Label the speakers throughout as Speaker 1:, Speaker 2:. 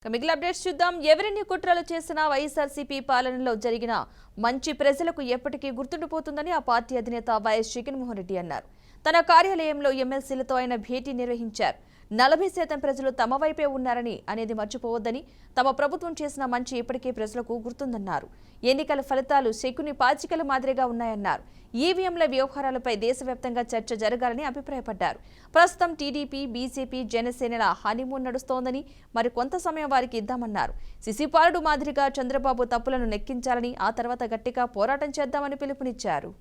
Speaker 1: మిగిలిన అప్డేట్స్ చూద్దాం. ఎవరిని కుట్రలు చేసినా వైఎస్ఆర్సీపీ పాలనలో జరిగిన మంచి ప్రజలకు ఎప్పటికీ గుర్తుండిపోతుందని ఆ పార్టీ అధినేత వైఎస్ జగన్మోహన్ రెడ్డి అన్నారు. తన కార్యాలయంలో ఎమ్మెల్సీలతో ఆయన భేటీ నిర్వహించారు. 40% ప్రజలు తమ వైపే ఉన్నారని అనేది మర్చిపోవద్దని, తమ ప్రభుత్వం చేసిన మంచి ఇప్పటికీ ప్రజలకు గుర్తుందన్నారు. ఎన్నికల ఫలితాలు శకుని పాచికల మాదిరిగా ఉన్నాయన్నారు. ఈవీఎంల వ్యవహారాలపై దేశవ్యాప్తంగా చర్చ జరగాలని అభిప్రాయపడ్డారు. ప్రస్తుతం టీడీపీ, బీజేపీ, జనసేనల హనీమూన్ నడుస్తోందని, మరి కొంత సమయం వారికి ఇద్దామన్నారు. సిసిపాలుడు మాదిరిగా చంద్రబాబు తప్పులను నెక్కించాలని, ఆ తర్వాత గట్టిగా పోరాటం చేద్దామని పిలుపునిచ్చారు.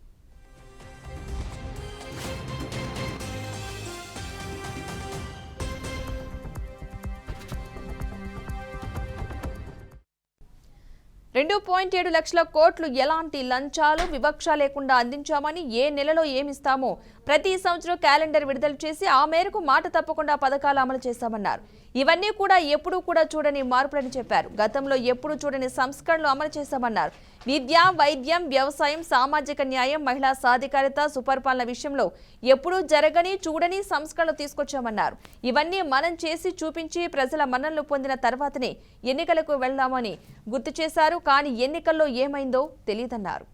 Speaker 1: $2.7 లక్షల కోట్లు ఎలాంటి లంచాలు, వివక్ష లేకుండా అందించామని, ఏ నెలలో ఏమిస్తామో ప్రతి సంవత్సరం క్యాలెండర్ విడుదల చేసి ఆ మేరకు మాట తప్పకుండా పథకాలు అమలు చేశామన్నారు. ఇవన్నీ కూడా ఎప్పుడూ కూడా చూడని మార్పులని చెప్పారు. గతంలో ఎప్పుడూ చూడని సంస్కరణలు అమలు చేశామన్నారు. విద్య, వైద్యం, వ్యవసాయం, సామాజిక న్యాయం, మహిళా సాధికారిత, సుపరిపాలన విషయంలో ఎప్పుడూ జరగని, చూడని సంస్కరణలు తీసుకొచ్చామన్నారు. ఇవన్నీ మనం చేసి చూపించి ప్రజల మన్ననలు పొందిన తర్వాతనే ఎన్నికలకు వెళ్దామని గుర్తు చేశారు. కానీ ఎన్నికల్లో ఏమైందో తెలియదన్నారు.